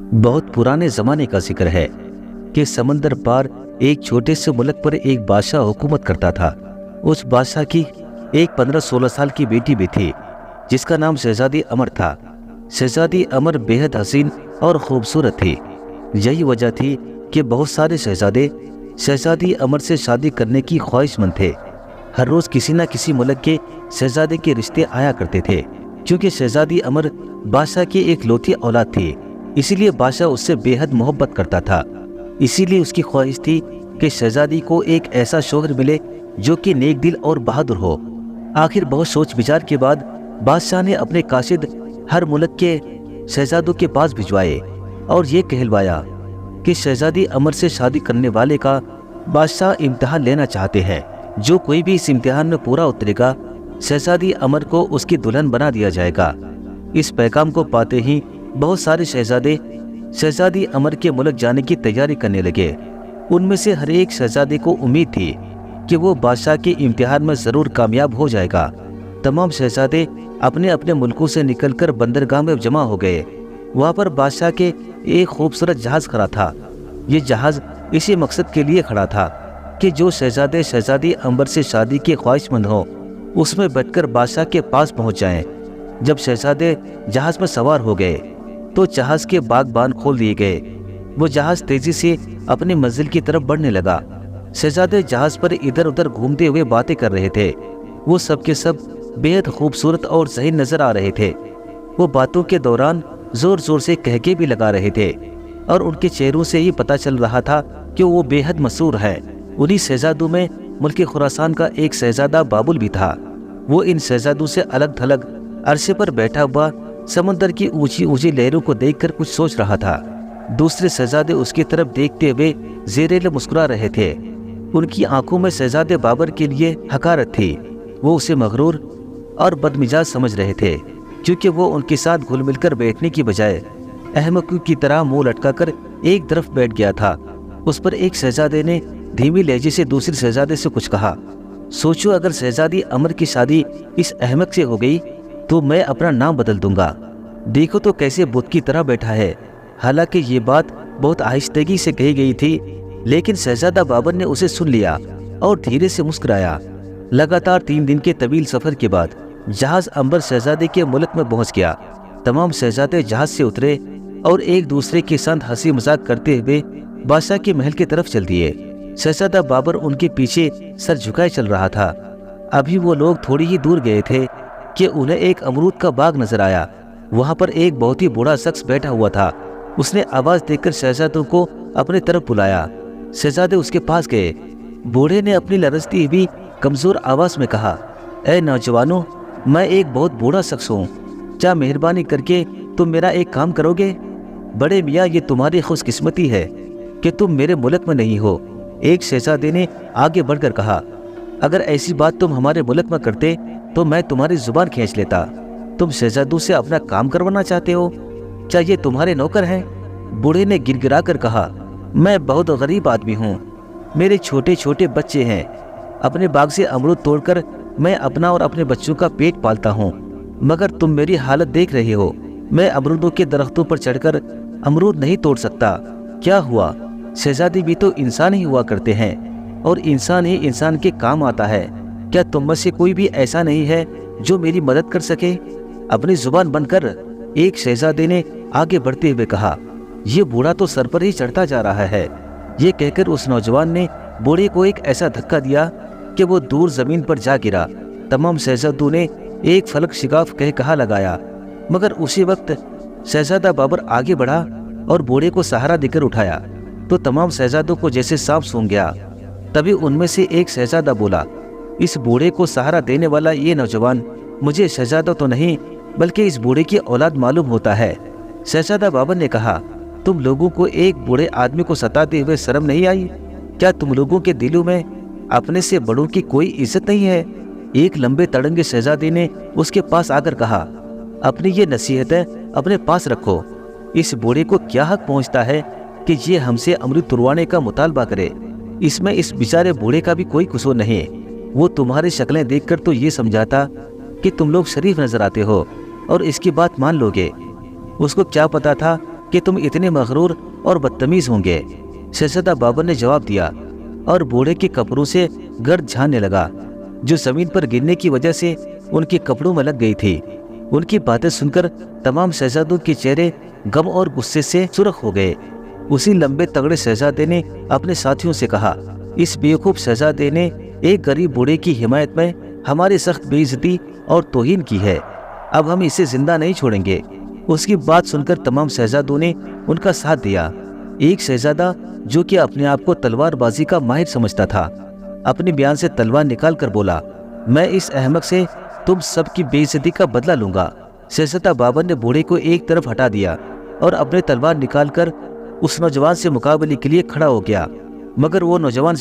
बहुत पुराने ज़माने का जिक्र है कि समंदर पार एक छोटे से मुल्क पर एक बादशाह हुकूमत करता था। उस बादशाह की एक 15-16 साल की बेटी भी थी जिसका नाम शहजादी अमर था। शहजादी अमर बेहद हसीन और खूबसूरत थी। यही वजह थी कि बहुत सारे शहजादे शहजादी अमर से शादी करने की ख्वाहिशमंद थे। हर रोज़ किसी न किसी मुल्क के शहजादे के रिश्ते आया करते थे। क्योंकि शहजादी अमर बादशाह की एक लौती औलाद थी, इसीलिए बादशाह उससे बेहद मोहब्बत करता था। इसीलिए उसकी ख्वाहिश थी कि शहजादी को एक ऐसा शौहर मिले जो कि नेक दिल और बहादुर हो। आखिर बहुत सोच विचार के बाद बादशाह ने अपने काशिद हर मुल्क के शहजादों के पास भिजवाए और ये कहलवाया कि शहजादी अमर से शादी करने वाले का बादशाह इम्तिहान लेना चाहते हैं। जो कोई भी इस इम्तिहान में पूरा उतरेगा, शहजादी अमर को उसकी दुल्हन बना दिया जाएगा। इस पैगाम को पाते ही बहुत सारे शहजादे शहजादी अमर के मुल्क जाने की तैयारी करने लगे। उनमें से हर एक शहजादे को उम्मीद थी कि वो बादशाह के इम्तिहान में ज़रूर कामयाब हो जाएगा। तमाम शहजादे अपने अपने मुल्कों से निकलकर बंदरगाह में जमा हो गए। वहाँ पर बादशाह के एक खूबसूरत जहाज़ खड़ा था। ये जहाज़ इसी मकसद के लिए खड़ा था कि जो शहजादे शहजादी अमर से शादी के ख्वाहिशमंद हों, उसमें बैठकर बादशाह के पास पहुँच जाएं। जब शहजादे जहाज़ में सवार हो गए तो जहाज़ के बागबान खोल दिए गए। वो जहाज़ तेज़ी से अपनी मंजिल की तरफ बढ़ने लगा। शहजादे जहाज़ पर इधर उधर घूमते हुए बातें कर रहे थे। वो सब के सब बेहद खूबसूरत और सही नज़र आ रहे थे। वो बातों के दौरान ज़ोर ज़ोर से कहके भी लगा रहे थे और उनके चेहरों से ही पता चल रहा था कि वो बेहद मशहूर है। उन्हीं शहजादों में मुल्क खुरासान का एक शहजादा बाबुल भी था। वो इन शहजादों से अलग थलग अरसे पर बैठा हुआ समंदर की ऊंची ऊंची लहरों को देखकर कुछ सोच रहा था। दूसरे शहजादे उसकी तरफ देखते हुए ज़ेरेले मुस्कुरा रहे थे। उनकी आंखों में शहजादे बाबर के लिए हकारत थी। वो उसे मगरूर और बदमिजाज समझ रहे थे क्योंकि वो उनके साथ घुल मिलकर बैठने की बजाय अहमकों की तरह मुंह लटकाकर एक तरफ बैठ गया था। उस पर एक शहजादे ने धीमी लहजे से दूसरे शहजादे से कुछ कहा। सोचो, अगर शहजादी अमर की शादी इस अहमक से हो गई तो मैं अपना नाम बदल दूंगा। देखो तो कैसे बुत की तरह बैठा है। हालांकि ये बात बहुत आहिस्तगी से कही गई थी, लेकिन शहजादा बाबर ने उसे सुन लिया और धीरे से मुस्कुराया। लगातार 3 दिन के तवील सफर के बाद जहाज अंबर शहजादे के मुल्क में पहुंच गया। तमाम शहजादे जहाज से उतरे और एक दूसरे के साथ हंसी मजाक करते हुए बादशाह के महल की तरफ चल दिए। शहजादा बाबर उनके पीछे सर झुकाए चल रहा था। अभी वो लोग थोड़ी ही दूर गए थे कि उन्हें एक अमरूद का बाग नजर आया। वहाँ पर एक बहुत ही बूढ़ा शख्स बैठा हुआ था। उसने आवाज देकर शहजादों को अपने तरफ बुलाया। शहजादे उसके पास गए। बूढ़े ने अपनी लरजती हुई कमजोर आवाज में कहा, ए नौजवानों, मैं एक बहुत बूढ़ा शख्स हूँ। क्या मेहरबानी करके तुम मेरा एक काम करोगे? बड़े मियाँ, ये तुम्हारी खुशकिस्मती है कि तुम मेरे मुल्क में नहीं हो। एक शहजादे ने आगे बढ़कर कहा, अगर ऐसी बात तुम हमारे मुल्क में करते तो मैं तुम्हारी जुबान खींच लेता। तुम शहजादों से अपना काम करवाना चाहते हो? क्या ये तुम्हारे नौकर हैं? बूढ़े ने गिड़गिड़ा कर कहा, मैं बहुत गरीब आदमी हूँ। मेरे छोटे छोटे बच्चे हैं। अपने बाग से अमरूद तोड़कर मैं अपना और अपने बच्चों का पेट पालता हूँ। मगर तुम मेरी हालत देख रहे हो। मैं अमरूदों के दरख्तों पर चढ़कर अमरूद नहीं तोड़ सकता। क्या हुआ? शहजादी भी तो इंसान ही हुआ करते हैं और इंसान ही इंसान के काम आता है। क्या तुम में से कोई भी ऐसा नहीं है जो मेरी मदद कर सके? अपनी जुबान बंद कर, एक शहजादे ने आगे बढ़ते हुए कहा। ये बूढ़ा तो सर पर ही चढ़ता जा रहा है। ये कहकर उस नौजवान ने बूढ़े को एक ऐसा धक्का दिया कि वो दूर जमीन पर जा गिरा। तमाम शहजादों ने एक फलक शिगाफ कह कहा लगाया, मगर उसी वक्त शहजादा बाबर आगे बढ़ा और बूढ़े को सहारा देकर उठाया तो तमाम शहजादों को जैसे सांप सूंघ गया। तभी उनमें से एक शहजादा बोला, इस बूढ़े को सहारा देने वाला ये नौजवान मुझे शहजादा तो नहीं बल्कि इस बूढ़े की औलाद मालूम होता है। शहजादा बाबर ने कहा, तुम लोगों को एक बूढ़े आदमी को सताते हुए शर्म नहीं आई? क्या तुम लोगों के दिलों में अपने से बड़ों की कोई इज्जत नहीं है? एक लंबे तड़ंगे शहजादे ने उसके पास आकर कहा, अपनी ये नसीहतें अपने पास रखो। इस बूढ़े को क्या हक पहुंचता है कि ये हमसे अमरूद तुड़वाने का मुतालबा करे? इसमें इस बेचारे बूढ़े का भी कोई कसूर नहीं। वो तुम्हारी शक्लें देखकर तो ये समझाता कि तुम लोग शरीफ नजर आते हो और इसकी बात मान लोगे। उसको क्या पता था کہ تم اتنے مغرور اور بدتمیز ہوں گے؟ شہزادہ بابر نے جواب دیا اور بوڑھے کے کپڑوں سے گرد جھاڑنے لگا جو زمین پر گرنے کی وجہ سے ان کے کپڑوں میں لگ گئی تھی۔ ان کی باتیں سن کر تمام شہزادوں کے چہرے غم اور غصے سے سرخ ہو گئے۔ اسی لمبے تگڑے شہزادے نے اپنے ساتھیوں سے کہا، اس بیوقوف شہزادے نے ایک غریب بوڑھے کی حمایت میں ہماری سخت بے عزتی اور توہین کی ہے، اب ہم اسے زندہ نہیں چھوڑیں گے۔ اس کی بات سن کر تمام شہزادوں نے ان کا ساتھ دیا۔ ایک شہزادہ جو کہ اپنے آپ کو تلوار بازی کا ماہر سمجھتا تھا، اپنے بیان سے تلوار نکال کر بولا، میں اس احمق سے تم سب کی بے عزتی کا بدلہ لوں گا۔ شہزادہ بابر نے بوڑھے کو ایک طرف ہٹا دیا اور اپنے تلوار نکال کر اس نوجوان سے مقابلے کے لیے کھڑا ہو گیا، مگر وہ نوجوان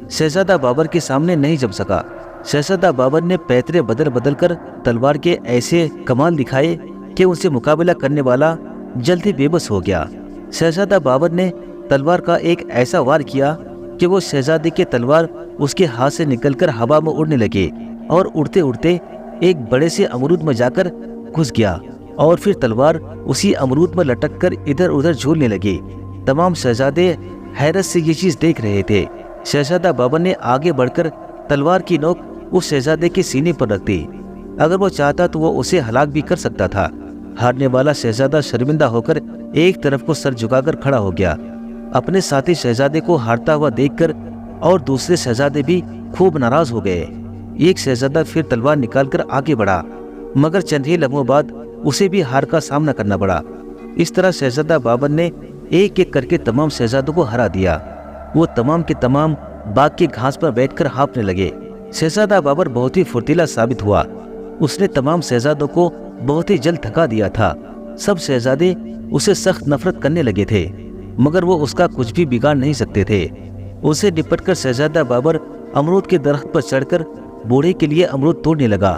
شہزادہ بابر کے سامنے نہیں جم سکا۔ شہزادہ بابر نے پیترے بدل بدل کر تلوار کے ایسے کمال دکھائے کہ ان سے مقابلہ کرنے والا جلدی بے بس ہو گیا۔ شہزادہ بابر نے تلوار کا ایک ایسا وار کیا کہ وہ شہزادے کے تلوار اس کے ہاتھ سے نکل کر ہوا میں اڑنے لگے اور اڑتے اڑتے ایک بڑے سے امرود میں جا کر گھس گیا اور پھر تلوار اسی امرود میں لٹک کر ادھر ادھر جھولنے لگی۔ تمام شہزادے حیرت سے یہ چیز دیکھ رہے تھے۔ شہزادہ بابر نے آگے بڑھ کر تلوار کی نوک اس شہزادے کے سینے پر رکھ دی۔ اگر وہ چاہتا تو وہ اسے ہلاک بھی کر سکتا تھا۔ ہارنے والا شہزادہ شرمندہ ہو کر ایک طرف کو سر جھکا کر کھڑا ہو گیا۔ اپنے ساتھی شہزادے کو ہارتا ہوا دیکھ کر اور دوسرے شہزادے بھی خوب ناراض ہو گئے۔ ایک شہزادہ پھر تلوار نکال کر آگے بڑھا، مگر چند ہی لمحوں بعد اسے بھی ہار کا سامنا کرنا پڑا۔ اس طرح شہزادہ بابر نے ایک ایک کر کے تمام شہزادوں کو ہرا دیا۔ وہ تمام کے تمام باغ کی گھاس پر بیٹھ کر ہانپنے لگے۔ شہزادہ بابر بہت ہی پھرتیلا ثابت ہوا۔ اس نے تمام شہزادوں کو بہت ہی جلد تھکا دیا تھا۔ سب شہزادے اسے سخت نفرت کرنے لگے تھے، مگر وہ اس کا کچھ بھی بگاڑ نہیں سکتے تھے۔ اسے نپٹ کر شہزادہ بابر امرود کے درخت پر چڑھ کر بوڑھے کے لیے امرود توڑنے لگا۔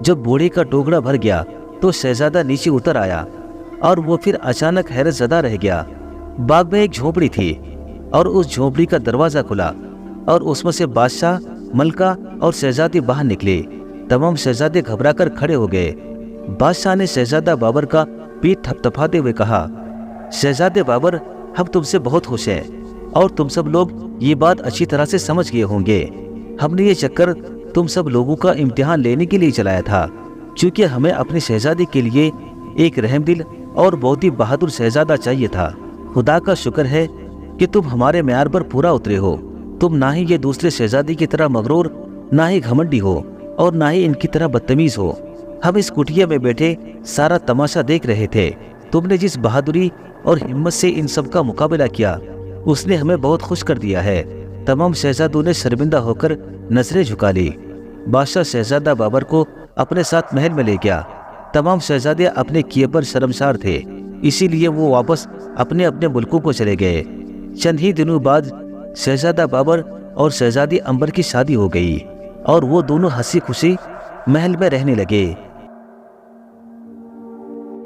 جب بوڑھے کا ٹوکرا بھر گیا تو شہزادہ نیچے اتر آیا اور وہ پھر اچانک حیرت زدہ رہ گیا۔ باغ میں ایک جھونپڑی تھی اور اس جھونپڑی کا دروازہ کھلا اور اس میں سے بادشاہ، ملکہ اور شہزادی باہر نکلے۔ تمام شہزادے گھبرا کر کھڑے ہو گئے۔ بادشاہ نے شہزادہ بابر کا پیٹھ تھپتھپاتے ہوئے کہا، شہزادے بابر، ہم تم سے بہت خوش ہیں اور تم سب لوگ یہ بات اچھی طرح سے سمجھ گئے ہوں گے۔ ہم نے یہ چکر تم سب لوگوں کا امتحان لینے کے لیے چلایا تھا، چونکہ ہمیں اپنے شہزادے کے لیے ایک رحم دل اور بہت ہی بہادر شہزادہ چاہیے تھا۔ خدا کا شکر ہے کہ تم ہمارے معیار پر پورا اترے ہو۔ تم نہ ہی یہ دوسرے شہزادے کی طرح مغرور، نہ ہی گھمنڈی ہو اور نہ ہی ان کی طرح بدتمیز ہو۔ ہم اس کٹیا میں بیٹھے سارا تماشا دیکھ رہے تھے۔ تم نے جس بہادری اور ہمت سے ان سب کا مقابلہ کیا، اس نے ہمیں بہت خوش کر دیا ہے۔ تمام شہزادوں نے شرمندہ ہو کر نظریں جھکا لی۔ بادشاہ شہزادہ بابر کو اپنے ساتھ محل میں لے گیا۔ تمام شہزادے اپنے کیے پر شرمسار تھے، اسی لیے وہ واپس اپنے اپنے ملکوں کو چلے گئے۔ چند ہی دنوں بعد شہزادہ بابر اور شہزادی امبر کی شادی ہو گئی اور وہ دونوں ہنسی خوشی محل میں رہنے لگے۔